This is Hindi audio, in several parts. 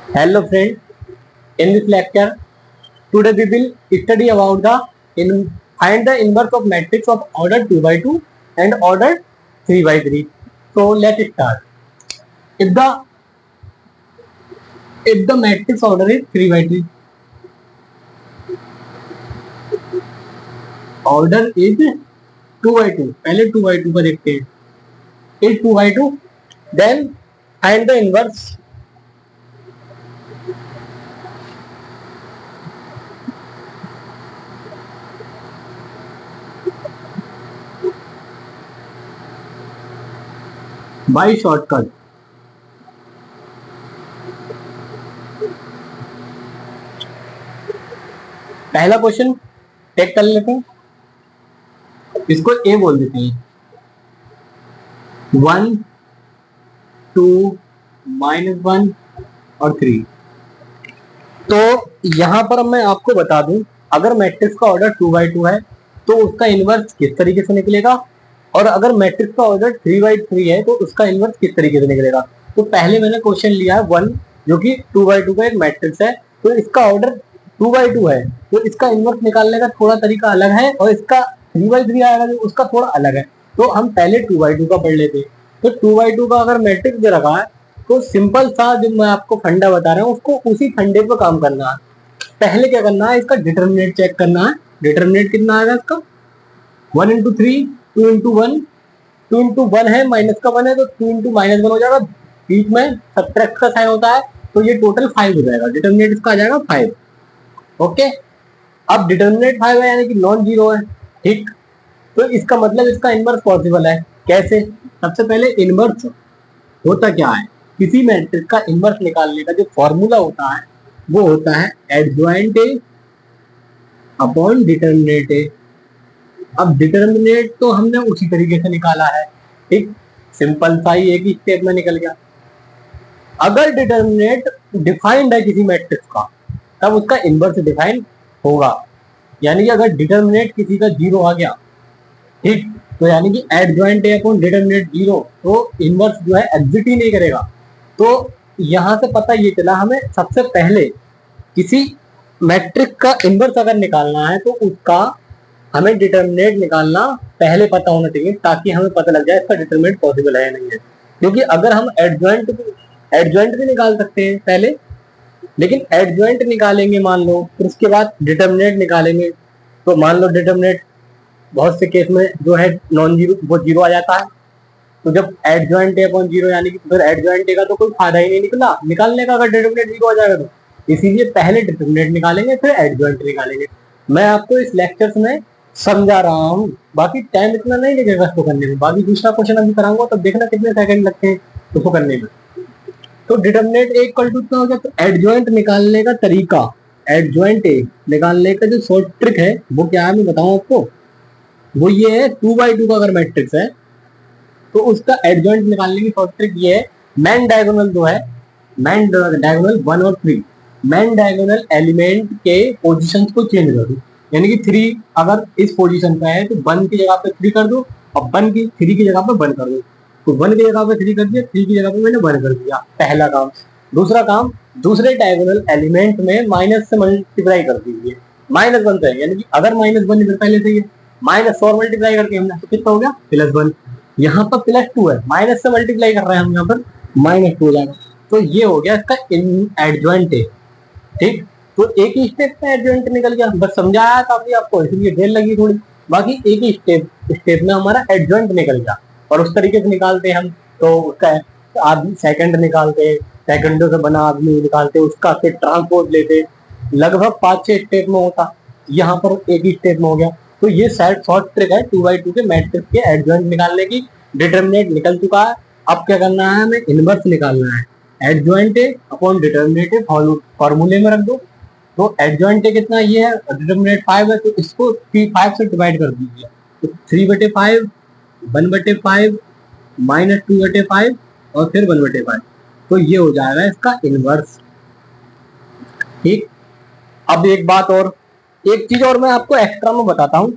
Hello friend, in this lecture, today we will study about find the inverse of matrix of order 2 by 2 and order 3 by 3. So let's start. If the matrix order is 3 by 3, order is 2 by 2. पहले 2 by 2 का देखते हैं. Is 2 by 2, then find the inverse by shortcut. पहला क्वेश्चन टेक कर लेते हैं, इसको ए बोल देते हैं. 1, 2, -1 और 3. तो यहां पर मैं आपको बता दूं, अगर मैट्रिक्स का ऑर्डर 2 by 2 है तो उसका इनवर्स किस तरीके से निकलेगा, और अगर मैट्रिक्स का ऑर्डर 3 by 3 है तो उसका इनवर्स किस तरीके से निकलेगा. तो पहले मैंने क्वेश्चन लिया है 1, जो कि 2 by 2 का एक मैट्रिक्स है, तो इसका ऑर्डर 2 by 2 है, तो इसका इनवर्स निकालने का थोड़ा तरीका अलग है, और इसका 3 by 3 आएगा जो उसका थोड़ा अलग है. तो हम पहले 2 by 2 का पढ़ लेते हैं. तो 2 by 2 का अगर मैट्रिक्स दे रखा है तो सिंपल सा जो मैं आपको फंडा बता रहा हूँ उसको उसी फंडे पर काम करना है. पहले क्या करना है, इसका डिटरमिनेट चेक करना है. डिटरमिनेट कितना आएगा इसका, 1 into 3, 2 into 1, 2 into 1 है, माइनस का 1 है तो 2 into -1 हो जाएगा, बीच में सब्ट्रैक्ट का साइन होता है, तो ये टोटल 5 हो जाएगा. डिटरमिनेट इसका आ जाएगा 5. ओके, अब डिटरमिनेट 5 है यानी कि नॉन जीरो है. ठीक, तो इसका मतलब इसका इनवर्स पॉसिबल है. कैसे? सबसे पहले इनवर्स होता क्या है, किसी मैट्रिक्स का इनवर्स निकालने का जो फॉर्मूला होता है वो होता है एडजॉइंट ए अपॉन डिटरमिनेट ए. अब डिटरमिनेट तो हमने उसी तरीके से निकाला है. ठीक, सिंपल सा ही एक ही स्टेप में निकल गया. अगर डिटरमिनेट डिफाइंड है किसी मैट्रिक्स का तब उसका इनवर्स डिफाइन होगा. यानी कि अगर डिटरमिनेट किसी का 0 आ गया, ठीक, तो यानी कि एडजॉइंट ए अपॉन डिटरमिनेट 0, तो इनवर्स जो है एग्जिट ही नहीं करेगा. तो यहां से पता ये चला हमें सबसे पहले किसी मैट्रिक का इनवर्स अगर निकालना है तो उसका हमें डिटरमिनेट निकालना पहले पता होना चाहिए, ताकि हमें पता लग जाए इसका डिटरमिनेट पॉसिबल है या नहीं है. क्योंकि अगर हम एडजॉइंट भी निकाल सकते हैं पहले, लेकिन एडजॉइंट निकालेंगे मान लो, फिर उसके बाद डिटरमिनेट निकालेंगे, तो मान लो डिटरमिनेट बहुत से केस में जो है नॉन जीरो, वो जीरो आ जाता है. तो जब एडजॉइंट ए अपॉन जीरो यानी कि फिर एडजॉइंट ए का तो कोई फायदा ही नहीं निकला निकालने का, अगर डिटरमिनेट जीरो आ जाएगा तो. इसीलिए पहले डिटरमिनेट निकालेंगे फिर एडजॉइंट निकालेंगे. मैं आपको इस लेक्चर्स में समझा रहा हूँ, बाकी टाइम इतना नहीं लगेगा इसको करने में. बाकी दूसरा क्वेश्चन अभी कराऊंगा तब देखना कितने सेकंड लगते हैं उसको करने में. तो डिटरमिनेट ए इक्वल टू इतना हो गया. तो एडजॉइंट निकालने का तरीका, एडजॉइंट ए निकालने का जो शॉर्ट ट्रिक है वो क्या है मैं बताऊं आपको. वो ये है 2 by 2 का अगर मैट्रिक्स है तो उसका एडजॉइंट निकालने की शॉर्ट ट्रिक ये है, मैन डायगोनल जो है, मैन डायगोनल 1 और 3, मैन डायगोनल एलिमेंट के पोजीशन को चेंज कर दो. यानी कि 3 अगर इस पोजीशन पे है तो 1 की जगह पे 3 कर दो, और 1 की 3 की जगह पे 1 कर दो. तो 1 की जगह पे 3 कर दिया, 3 की जगह पे मैंने 1 कर दिया. पहला काम. दूसरा काम, दूसरे डायगोनल एलिमेंट में माइनस से मल्टीप्लाई कर दीजिए. -1 से, यानी कि अगर -1 इधर पहले से ही है, माइनस और मल्टीप्लाई करके हमने तो कितना हो गया +1. यहाँ पर +2 है, माइनस से मल्टीप्लाई कर रहे हैं हम, यहाँ पर -2 हो जाएगा. तो ये हो गया इसका एडजॉइंट है. ठीक, तो एक ही स्टेप में एडजॉइंट निकल गया. बस समझाया था अभी आपको, इसलिए देर लगी थोड़ी. बाकी एक ही स्टेप में हमारा एडजॉइंट निकल गया, और उस तरीके से निकालते हैं हम. तो उसका आदमी सेकंड निकालते, सेकंडों से बना आदमी निकालते, उसका फिर ट्रांसपोर्ट लेते, लगभग 5-6 स्टेप में होता. यहाँ पर एक ही स्टेप में हो गया. तो ये शॉर्ट ट्रिक है 2 by 2 के मैट्रिक्स के एडजॉइंट निकालने की. डिटरमिनेट निकल चुका है, अब क्या करना है, हमें इनवर्स निकालना है. एडजॉइंट ए अपॉन डिटरमिनेट ए फॉर्मूले में रख दो. तो एडजॉइंट ए कितना ये है, डिटरमिनेट 5 है, तो इसको 5 से डिवाइड कर दीजिए. तो 3/5, 1/5, -2/5 और फिर 1/5. तो ये हो जाएगा इसका इनवर्स. ठीक, अब एक बात और, एक चीज और मैं आपको एक्स्ट्रा में बताता हूँ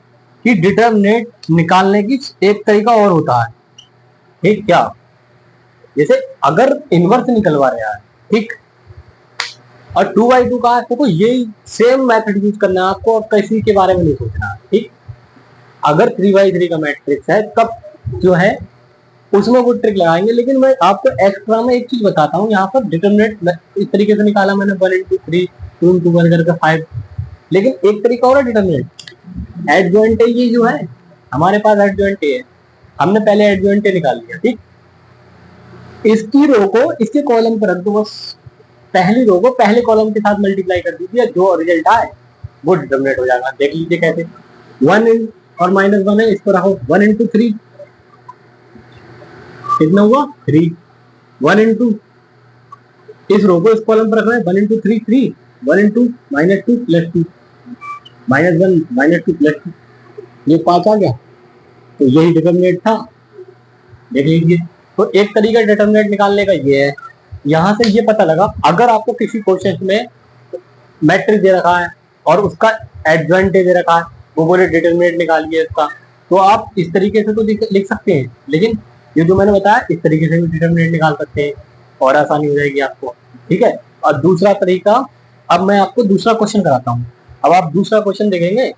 कि डिटरमिनेट निकालने की एक तरीका और होता है. ठीक, क्या, जैसे अगर इनवर्स निकलवा रहा है, ठीक, और 2/2 का आपको यही सेम मेथड यूज करना है आपको, और किसी के बारे में नहीं सोचना, ठीक। अगर 3/3 का मैट्रिक्स है तब जो है उसमें वो ट्रिक लगाएंगे, लेकिन मैं आपको एक्स्ट्रा में एक चीज बताता हूँ। यहाँ पर डिटरमिनेंट इस तरीके से निकाला मैंने 1 into 3, 2 into 1 करके 5, लेकिन एक तरीका और है डिटरमिनेंट एडजॉइंट ये जो है हमारे पास एडजॉइंट है, हमने पहले एडजॉइंट निकाल लिया, ठीक। इसकी रो को इसके कॉलम पर रख दो, बस पहली रो को पहले कॉलम के साथ मल्टीप्लाई कर दीजिए, जो रिजल्ट आए वो डिटरमिनेट हो जाएगा। देख लीजिए कैसे, 1 और -1 है, इसको रखो 1 into 3, कितना हुआ 3, 1 into इस रो को इस कॉलम पर रखना है 1 into 3 3, 1 into -2 + 2, -1 -2 + 2, ये 5 आ गया, तो यही डिटरमिनेट था। देख लीजिए, तो एक तरीका डिटरमिनेट निकालने का ये है। यहाँ से ये पता लगा, अगर आपको किसी क्वेश्चन में मैट्रिक्स दे रखा है और उसका एडजॉइंट दे रखा है, वो बोले डिटरमिनेट निकालिए इसका, तो आप इस तरीके से तो लिख सकते हैं, लेकिन ये जो मैंने बताया इस तरीके से भी डिटरमिनेट निकाल सकते हैं और आसानी हो जाएगी आपको, ठीक है। और दूसरा तरीका, अब मैं आपको दूसरा क्वेश्चन कराता हूँ। अब आप दूसरा क्वेश्चन देखेंगे,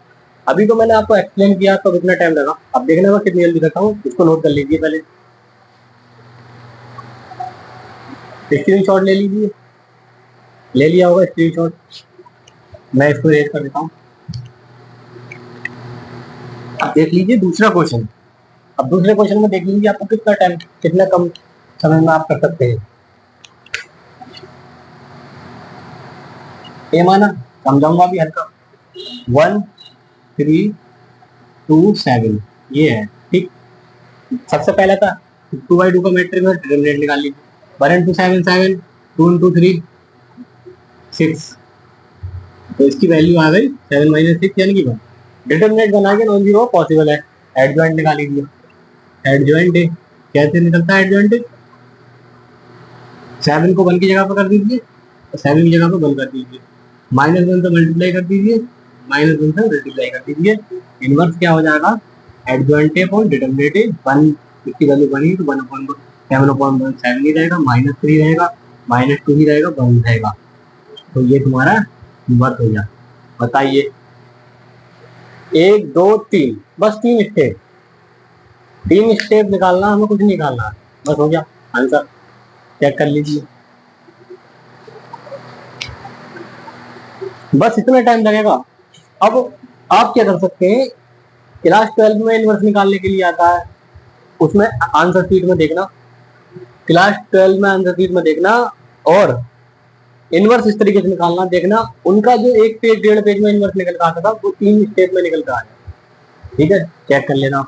अभी तो मैंने आपको एक्सप्लेन किया तो कितना टाइम लगा, अब देखने में कितनी जल्दी करता हूँ, इसको नोट कर लीजिए, पहले स्क्रीनशॉट ले लीजिए, ले लिया होगा स्क्रीनशॉट, मैं इसको रेज कर देता हूँ। अब देख लीजिए दूसरा क्वेश्चन। अब दूसरे क्वेश्चन में देख लीजिए आपको कितना टाइम, कितना कम समय में आप कर सकते हैं। ए माना, समझाऊंगा भी हल्का, 1 3 2 7 ये है, ठीक। सबसे पहला था 2/2 का मैट्रिक्स में डिटरमिनेंट निकाल लीजिए, 1 into 7 7, 2 into 3 6, तो इसकी वैल्यू आ गई 7 - 6 यानी कि 1। डिटरमिनेंट बना के नॉन जीरो पॉसिबल है, एडजॉइंट निकाल लीजिए। एडजॉइंट कैसे निकलता है एडजॉइंट, 7 को 1 की जगह पर कर दीजिए, 7 की जगह पर 1 कर दीजिए, -1 से मल्टीप्लाई कर दीजिए, -1 से मल्टीप्लाई कर दीजिए, इनवर्स क्या हो जाएगा, एडजॉइंट अपॉन डिटरमिनेंट 1, इसकी वैल्यू 1 ही तो 1/7 7 ही रहेगा, -3 रहेगा, -2 ही रहेगा, 1 रहेगा, तो ये तुम्हारा इनवर्स हो गया। बताइए 1 2 3, बस 3 स्टेप, 3 स्टेप निकालना, हमें कुछ नहीं निकालना, बस हो गया आंसर, चेक कर लीजिए, बस इतना टाइम लगेगा। अब आप क्या कर सकते हैं, क्लास 12 में इनवर्स निकालने के लिए आता है, उसमें आंसर शीट में देखना, क्लास 12 में आंसर शीट में देखना, और इनवर्स इस तरीके से निकालना, देखना उनका जो 1 पेज 1.5 पेज में इनवर्स निकल कर आता था वो 3 स्टेप में निकल कर आया, ठीक है, चेक कर लेना।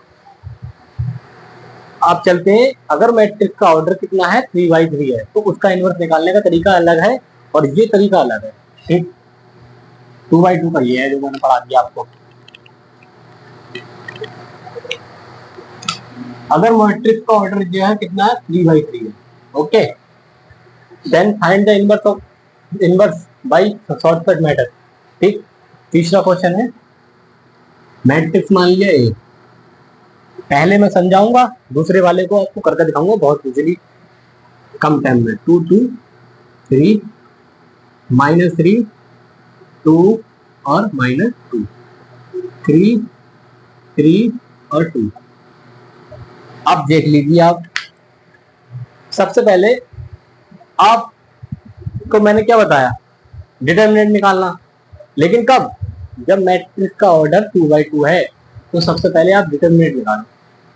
आप चलते हैं, अगर मैट्रिक्स का ऑर्डर कितना है 3/3 है तो उसका इनवर्स निकालने का तरीका अलग है और ये तरीका अलग है, ठीक। 2/2 का ये है जो मैंने पढ़ा दिया आपको। अगर मैट्रिक्स का ऑर्डर जो है कितना है 3/3 है, okay, then find the inverse of inverse by shortcut method, ठीक। तीसरा क्वेश्चन है, मैट्रिक्स मान लिया ए, पहले मैं समझाऊंगा, दूसरे वाले को आपको करके दिखाऊंगा बहुत इजीली, कम टाइम में। 2 2 3 -3 2 और -2, 3 3 और 2। अब देख लीजिए, आप सबसे पहले आपको मैंने क्या बताया, डिटरमिनेंट निकालना, लेकिन कब, जब मैट्रिक्स का ऑर्डर 2/2 है तो सबसे पहले आप डिटरमिनेंट निकालो,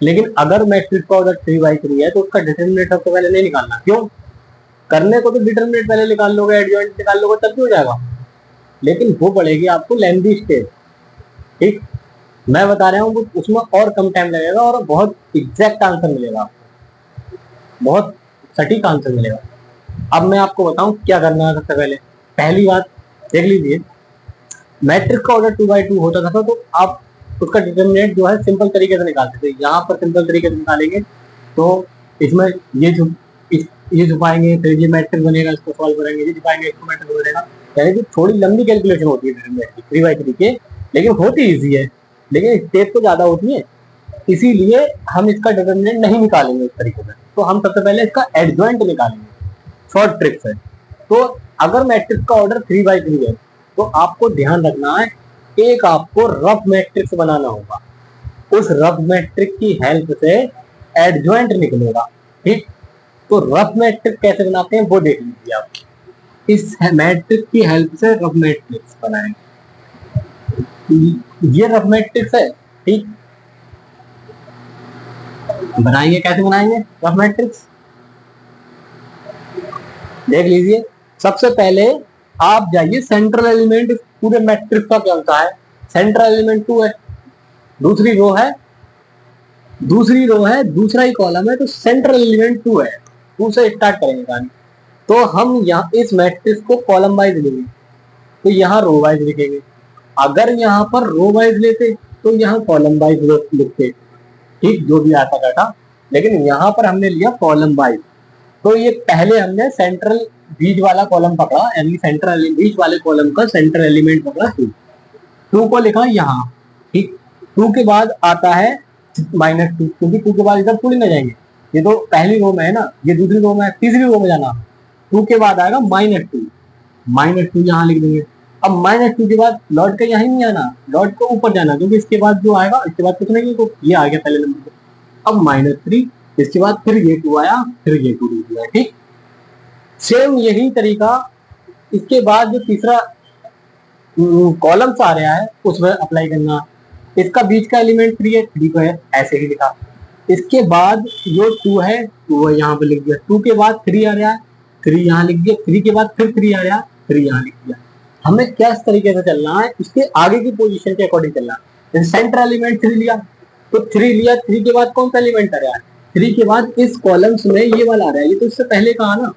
लेकिन अगर मैट्रिक्स का ऑर्डर 3/3 है तो उसका डिटरमिनेंट सबसे पहले नहीं निकालना, क्यों, करने को तो डिटरमिनेंट पहले निकाल लोगे, एडजॉइंट निकाल लोगे तब भी हो जाएगा, लेकिन वो पड़ेगी आपको लेंथी स्टेप, ठीक। मैं बता रहा हूँ उसमें और कम टाइम लगेगा और बहुत एग्जैक्ट आंसर मिलेगा आपको, बहुत सटीक आंसर मिलेगा। अब मैं आपको बताऊं क्या करना है। सबसे पहले पहली बात देख लीजिए, मैट्रिक्स का ऑर्डर 2/2 होता था तो आप उसका डिटरमिनेंट जो है सिंपल तरीके से निकालते थे, यहाँ पर सिंपल तरीके से निकालेंगे तो इसमें ये छुपाएंगे, फिर ये मैट्रिक्स बनेगा, इसको सॉल्व करेंगे, ये छुपाएंगे, इसको मैट्रिक्स बनेगा, यानी कि थोड़ी लंबी कैलकुलेशन होती है डिटरमिनेंट की 3/3 के, लेकिन होती ईजी है, लेकिन स्टेप तो ज्यादा होती है, इसीलिए हम इसका डिटरमिनेंट नहीं निकालेंगे इस तरीके से, तो हम सबसे पहले इसका एडजॉइंट निकालेंगे, शॉर्ट ट्रिक्स है। तो अगर मैट्रिक्स का ऑर्डर 3x3 है तो आपको ध्यान रखना है, एक आपको रफ मैट्रिक्स बनाना होगा, उस रफ मैट्रिक्स की हेल्प से एडजॉइंट निकलेगा। ठीक, तो रफ मैट्रिक्स कैसे बनाते हैं वो देख लीजिए आप। इस मैट्रिक्स की हेल्प से रफ मैट्रिक्स बनाएंगे, ये रफ मैट्रिक्स है। ठीक, बनाएंगे कैसे, बनाएंगे रफ मैट्रिक्स देख लीजिए। सबसे पहले आप जाइए सेंट्रल एलिमेंट पूरे मैट्रिक्स का क्या होता है, सेंट्रल एलिमेंट 2 है, दूसरी रो है, दूसरा ही कॉलम है, तो सेंट्रल एलिमेंट 2 है, 2 से स्टार्ट करेंगे कहानी। तो हम यहाँ इस मैट्रिक्स को कॉलम वाइज लेंगे, तो यहाँ रो वाइज लिखेंगे। अगर यहाँ पर रो वाइज लेते तो यहाँ कॉलम वाइज लिखते, ठीक, जो भी आता डाटा, लेकिन यहाँ पर हमने लिया कॉलम वाइज। तो ये पहले हमने सेंट्रल बीच वाला कॉलम पकड़ा, यानी सेंट्रल बीच वाले कॉलम का सेंट्रल एलिमेंट पकड़ा 2 को लिखा यहाँ। ठीक, 2 के बाद आता है -2, क्योंकि 2 के बाद इधर थोड़ी ना जाएंगे, ये तो पहली रो में है ना, ये दूसरी रो में है, तीसरी रो में जाना। 2 के बाद आएगा -2 यहाँ लिख देंगे। अब -2 के बाद लौट के यहाँ ही नहीं आना, लौट के ऊपर जाना, क्योंकि इसके बाद जो आएगा, इसके बाद कुछ नहीं है, तो ये आ गया पहले नंबर पे। अब -3, इसके बाद फिर ये 2 आया, फिर ये 2 लिख दिया। ठीक, सेम यही तरीका इसके बाद जो तीसरा कॉलम आ रहा है उसमें अप्लाई करना। इसका बीच का एलिमेंट 3 है, 3 को है ऐसे ही लिखा। इसके बाद जो 2 है, 2 यहाँ पे लिख दिया। 2 के बाद 3 आ रहा है, 3 यहाँ लिख दिया। 3 के बाद फिर 3 आ रहा है, 3 यहाँ लिख दिया। हमें क्या इस तरीके से चलना है, इसके आगे की पोजीशन के अकॉर्डिंग चलना है। सेंट्रल एलिमेंट 3 लिया, तो 3 लिया, 3 के बाद कौन सा एलिमेंट आ रहा है, 3 के बाद इस कॉलम्स में ये वाला आ रहा है, ये तो इससे पहले का ना,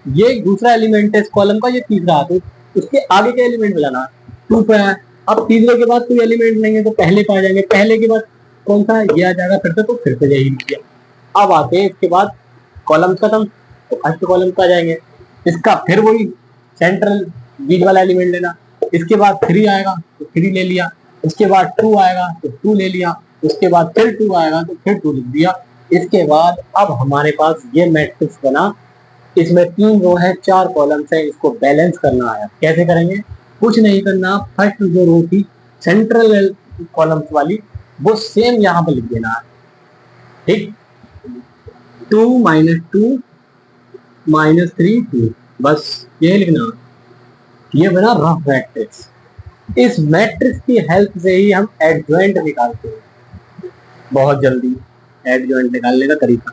ये दूसरा एलिमेंट है इस कॉलम का, ये तीसरा, तो उसके आगे के एलिमेंट में जाना। 2 पे है, अब तीसरे के बाद कोई एलिमेंट नहीं है तो पहले पे आ जाएंगे, पहले के बाद कौन सा ये आ जाएगा फिर से, तो फिर से यही किया। अब आते हैं इसके बाद कॉलम खत्म, तो फर्स्ट कॉलम पे आ जाएंगे। इसका फिर वही सेंट्रल बीच वाला एलिमेंट लेना। इसके बाद 3 आएगा तो 3 ले लिया, उसके बाद 2 आएगा तो 2 ले लिया, उसके बाद फिर 2 आएगा तो फिर 2 लिख दिया। इसके बाद अब हमारे पास ये मैट्रिक्स बना, इसमें 3 रो है, 4 कॉलम्स है, इसको बैलेंस करना है। कैसे करेंगे, कुछ नहीं करना, फर्स्ट जो रो थी सेंट्रल कॉलम्स वाली वो सेम यहाँ पर लिख देना है। ठीक, 2 -2 -3 2, बस ये लिखना। ये बना रफ मैट्रिक्स। इस मैट्रिक्स की हेल्प से ही हम एडजॉइंट निकालते हैं, बहुत जल्दी एडजॉइंट निकालने का तरीका।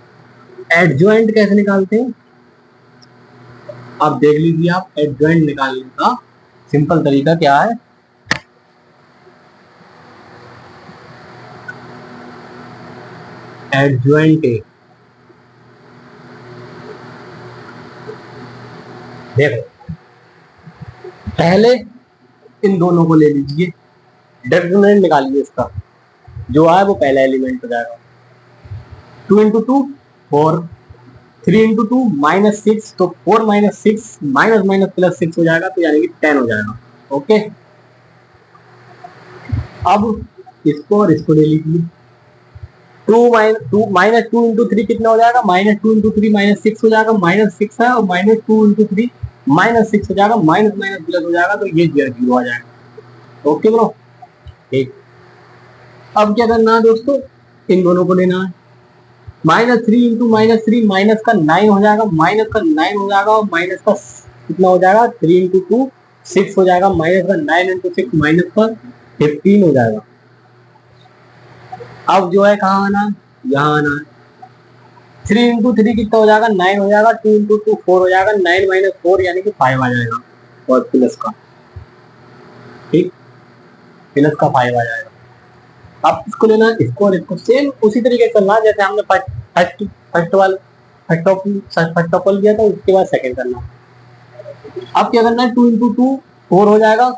एडजॉइंट कैसे निकालते हैं आप देख लीजिए। आप एडजॉइंट निकालने का सिंपल तरीका क्या है, एडजॉइंट देखो, पहले इन दोनों को ले लीजिए, डिटरमिनेंट निकालिए, इसका जो आए वो पहला एलिमेंट हो जाएगा। 2 × 2 4, 3 × 2 -6, तो 4 - 6 -+ 6 हो जाएगा, तो यानी कि 10 हो जाएगा। ओके, अब इसको और इसको ले लीजिए। 2 × 3 कितना हो जाएगा, -2 × 3 -6 हो जाएगा, -6 है, और -2 × 3 -6 हो जाएगा, माइनस हो जाएगा, तो ये 0 आ जाएगा। ओके ब्रो, ठीक। अब क्या करना है दोस्तों, इन दोनों को लेना है। -3 × -3 माइनस का 9 हो जाएगा, माइनस का 9 हो जाएगा, और माइनस का कितना हो जाएगा, 3 × 2 6 हो जाएगा, माइनस का 9 × 6 माइनस का 15 हो जाएगा। अब जो है कहाँ आना है, यहाँ आना है। 3 × 3 कितना हो जाएगा, 9 हो जाएगा, 2 × 2 4 हो जाएगा, 9 - 4 यानी कि 5 आ जाएगा, और प्लस का, ठीक, प्लस का 5 आ जाएगा। अब इसको लेना, इसको और इसको सेम उसी तरीके से चलना जैसे हमने फर्स्ट ऑफ ऑल किया था, उसके बाद सेकंड करना। अब क्या करना है, 2 × 2 4 हो जाएगा,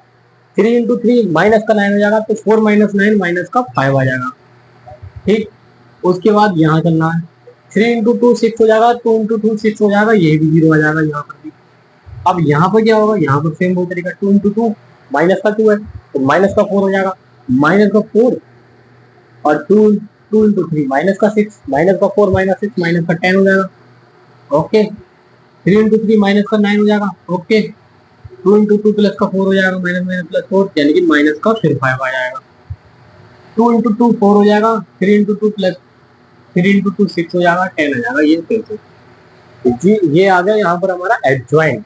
3 × 3 माइनस का 9 हो जाएगा, तो 4 - 9 माइनस का 5 आ जाएगा। ठीक, उसके बाद यहाँ करना है, 3 × 2 6 हो जाएगा, 2 × 2 6 हो जाएगा, ये भी 0 आ जाएगा यहाँ पर भी। अब यहाँ पर क्या होगा, यहाँ पर सेम वो तरीका, 2 × 2 माइनस का 2 है, तो माइनस का 4 हो जाएगा, माइनस का 4, और 2 × 3 माइनस का 6, माइनस का 4 - 6 माइनस का 10 हो जाएगा। ओके, 3 × 3 माइनस का 9 हो जाएगा। ओके, 2 × 2 प्लस का 4 हो जाएगा, माइनस माइनस प्लस 4 यानी कि माइनस का फिर 5 आ जाएगा। 2 × 2 4 हो जाएगा, 3 × 2 प्लस 3 × 2 6 हो जाएगा, 10 आ जाएगा। ये फिर से जी ये आ गया यहाँ पर हमारा एडजॉइंट।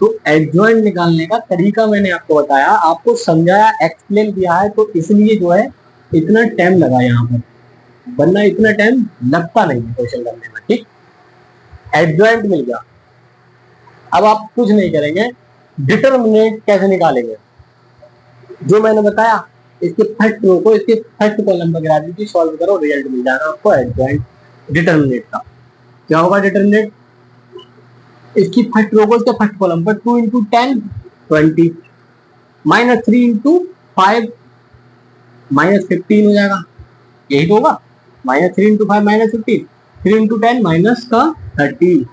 तो एडजॉइंट निकालने का तरीका मैंने आपको बताया, आपको समझाया, एक्सप्लेन किया है, तो इसलिए जो है इतना टाइम लगा यहाँ पर, वरना इतना टाइम लगता नहीं है क्वेश्चन करने में। ठीक, एडजॉइंट मिल गया। अब आप कुछ नहीं करेंगे, डिटरमिनेट कैसे निकालेंगे, जो मैंने बताया, इसके फर्स्ट रो को इसके फर्स्ट कॉलम पर गिरा दीजिए, सॉल्व करो, रिजल्ट मिल जाएगा आपको एडजॉइंट डिटरमिनेट का। क्या होगा डिटरमिनेट, इसकी फर्स्ट रो को इसके फर्स्ट कॉलम पर 2 × 10 20 माइनस 3 × 5 माइनस 15 हो जाएगा, यही तो होगा। -3 × 5 माइनस 15, 3 × 10 माइनस का 30,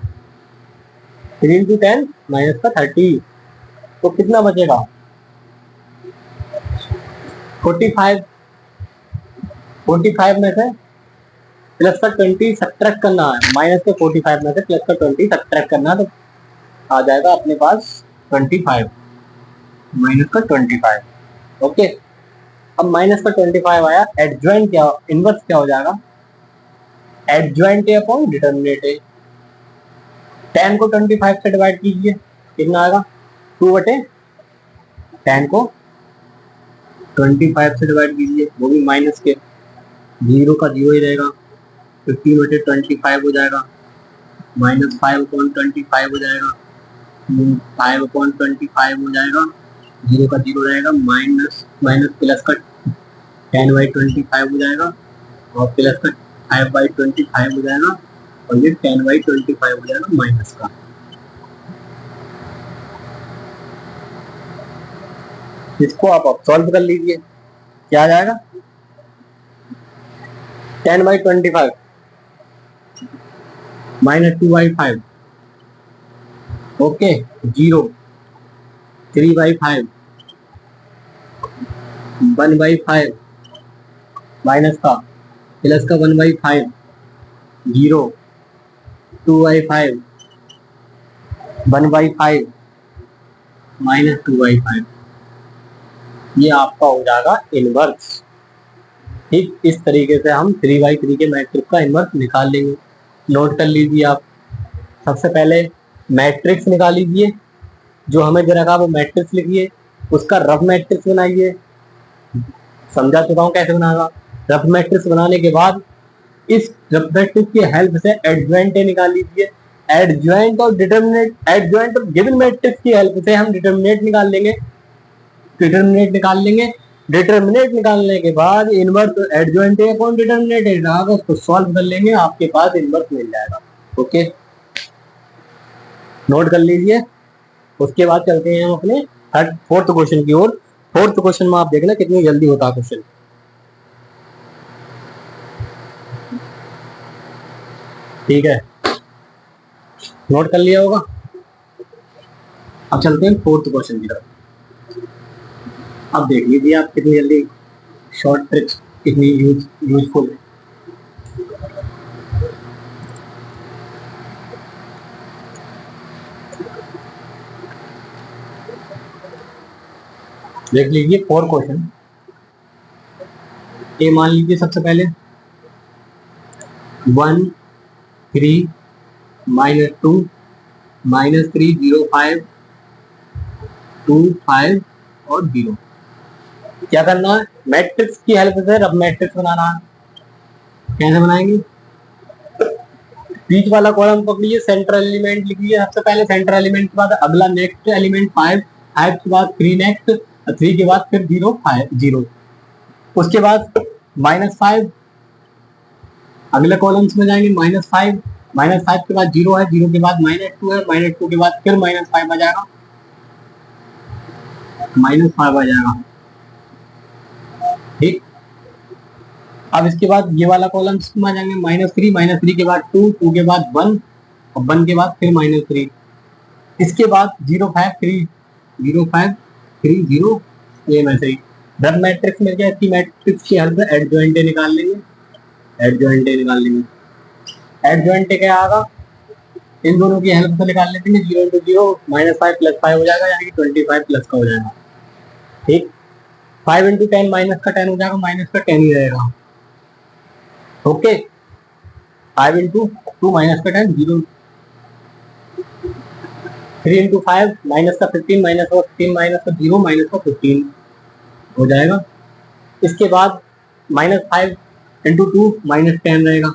3 × 10 माइनस का 30, तो कितना बचेगा 45। 45 में से प्लस का 20 सब्ट्रैक्ट करना है, माइनस के 45 में से प्लस का 20 सब्ट्रैक्ट करना, तो आ जाएगा अपने पास 25 माइनस का 25। ओके, अब माइनस का 25 आया, एडजॉइंट क्या, इनवर्स क्या हो जाएगा, एडजॉइंट है अपॉन डिटरमिनेट है। 10 को 25 से डिवाइड कीजिए, कितना आएगा 2/10 को 25 से डिवाइड कीजिए, वो भी माइनस के, 0 का 0 ही रहेगा, 15/25 हो जाएगा, -5/25 हो जाएगा, 5/25 हो जाएगा, 0 का 0 रहेगा, माइनस माइनस प्लस का 10/25 हो जाएगा, और प्लस का 5/25 हो जाएगा, और ये 10/25 हो जाएगा माइनस का। इसको आप सॉल्व कर लीजिए, क्या आ जाएगा 10/25 माइनस 2/5, ओके, 0, 3/5, 1/5 माइनस का, प्लस का 1/5, 0, 2/5, 1/5 माइनस 2/5, ये आपका हो जाएगा इनवर्स। ठीक, इस तरीके से हम 3/3 के मैट्रिक्स का इनवर्स निकाल लेंगे। नोट कर लीजिए आप, सबसे पहले मैट्रिक्स निकाल लीजिए, जो हमें दे रखा वो मैट्रिक्स लिखिए, उसका रफ मैट्रिक्स बनाइए, समझा चुका हूँ कैसे बनाना। रफ मैट्रिक्स बनाने के बाद इस रफ मैट्रिक्स की हेल्प से एडजॉइंट निकाल लीजिए, एडजॉइंट और डिटरमिनेट, एडजॉइंट और गिवन मैट्रिक्स की हेल्प से हम डिटरमिनेट निकाल लेंगे, डिटरमिनेट निकाल लेंगे। डिटरमिनेट निकालने के बाद इनवर्स एडजॉइंट अपॉन डिटरमिनेट है, उसको सॉल्व कर लेंगे, आपके पास इनवर्स मिल जाएगा। ओके, नोट कर लीजिए। उसके बाद चलते हैं हम अपने फोर्थ क्वेश्चन की ओर। फोर्थ क्वेश्चन में आप देखना कितनी जल्दी होता है क्वेश्चन। ठीक है, नोट कर लिया होगा। अब चलते हैं फोर्थ क्वेश्चन की तरफ। अब देख लीजिए आप कितनी जल्दी शॉर्ट ट्रिक्स कितनी यूजफुल है। देख लीजिए 4 क्वेश्चन। ये मान लीजिए सबसे पहले 1 3 -2 -3 0 5 2 5 और 0। क्या करना है, मैट्रिक्स की हेल्प से रफ मैट्रिक्स बनाना है। कैसे बनाएंगे, बीच वाला कॉलम पकड़िए, सेंट्रल एलिमेंट लिखिए, सबसे पहले सेंट्रल एलिमेंट के बाद अगला नेक्स्ट एलिमेंट 5, 5 के बाद 3 नेक्स्ट, 3 के बाद फिर 0 5 0, उसके बाद -5, अगले कॉलम्स में जाएंगे -5, -5 के बाद 0 है, 0 के बाद -2 है, -2 के बाद फिर -5 आ जाएगा, -5 आ जाएगा। ठीक, अब इसके बाद ये वाला कॉलम्स में आ जाएंगे -3, -3 के बाद 2, 2 के बाद 1 और 1 के बाद फिर -3, इसके बाद 0 5 3 0 5 3 0, ये वैसे ही रफ मैट्रिक्स मिल गया। इसकी मैट्रिक्स की हेल्प से एडजॉइंट निकाल लेंगे, एडजॉइंट निकाल लेंगे। एडजॉइंट क्या आएगा, इन दोनों की हेल्प से निकाल लेते हैं। 0 × 0 -5 + 5 हो जाएगा, यानी कि 25 प्लस का हो जाएगा। ठीक, 5 × 10 माइनस का 10 हो जाएगा, माइनस का 10 ही रहेगा। ओके, 5 × 2 माइनस का 10, 0। 3 × 5 माइनस का 15, माइनस का 15, माइनस का 0, माइनस का 15 हो जाएगा। इसके बाद -5 × 2 -10 रहेगा।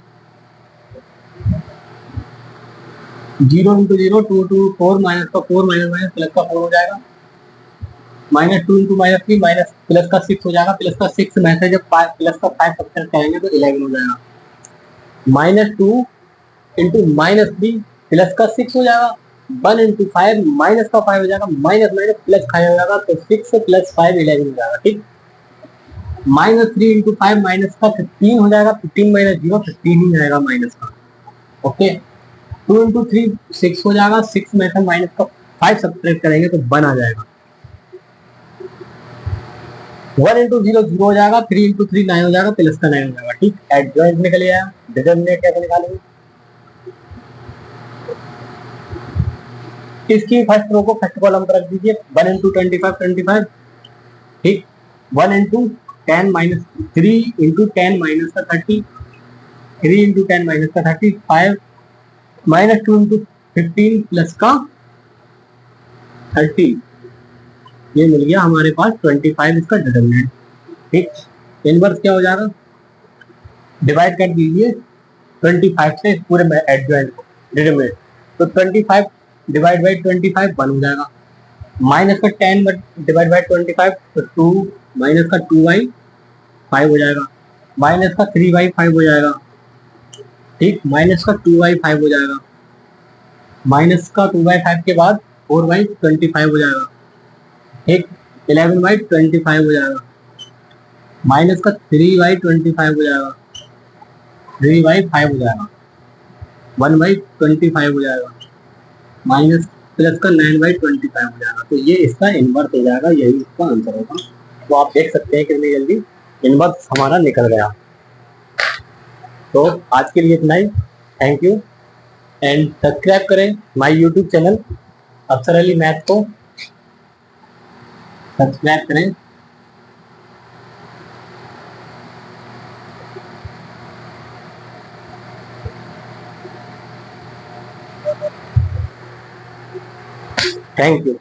0 × 0 2 2 4, माइनस का 4, माइनस माइनस प्लस का 4 हो जाएगा। -2 × -3 माइनस प्लस का 6 हो जाएगा। प्लस का 6 में से जब प्लस का 5 सब्ट्रैक्ट करेंगे तो 11 हो जाएगा। -2 × -3 प्लस का 6 हो जाएगा। 1 × 5 माइनस का 5 हो जाएगा। माइनस माइनस प्लस 5 हो जाएगा, तो 6 + 5 11 हो जाएगा। ठीक, -3 × 5 माइनस का 15 हो जाएगा। 15 - 0 15 ही आएगा माइनस का। ओके, 2 × 3 6 हो जाएगा। 6 में से माइनस का 5 सब्ट्रैक्ट करेंगे तो 1 आ जाएगा। 1 × 0 0 हो जाएगा। 3 × 3 9 हो जाएगा, प्लस का 9 हो जाएगा। ठीक, एडजॉइंट निकल आया। डिटरमिनेंट कैसे निकालेंगे? इसकी फर्स्ट रो को फर्स्ट कॉलम पर रख दीजिए। 1 × 25 25। ठीक, 1 × 10 - 3 × 10 माइनस का 30, 3 × 10 माइनस का 30, 5 -2 × 15 प्लस का 30। ये मिल गया हमारे पास 25 इसका डिटरमिनेंट। ठीक, इनवर्स क्या हो जाएगा? डिवाइड कर दीजिए 25 से पूरे एडजॉइंट को, डिटरमिनेंट। तो 25 डिवाइड बाई 25 1 हो जाएगा। माइनस का 10 डिवाइड बाई 25 तो 2, माइनस का 2y 5 हो जाएगा। माइनस का 3y 5 हो जाएगा। ठीक, माइनस का 2y 5 हो जाएगा। माइनस का 2y 5 के बाद 4y 25 हो जाएगा। ठीक, 11y 25 हो जाएगा। माइनस का 3y 25 हो जाएगा। 3y 5 हो जाएगा। 1y 25 हो जाएगा। माइनस प्लस का 9y 25 हो जाएगा। तो ये इसका इनवर्स हो जाएगा, यही इसका आंसर होगा। तो आप देख सकते हैं कितनी जल्दी इनवर्स हमारा निकल गया। तो आज के लिए इतना ही। थैंक यू, एंड सब्सक्राइब करें माय यूट्यूब चैनल अफसर अली मैथ को सब्सक्राइब करें। Thank you.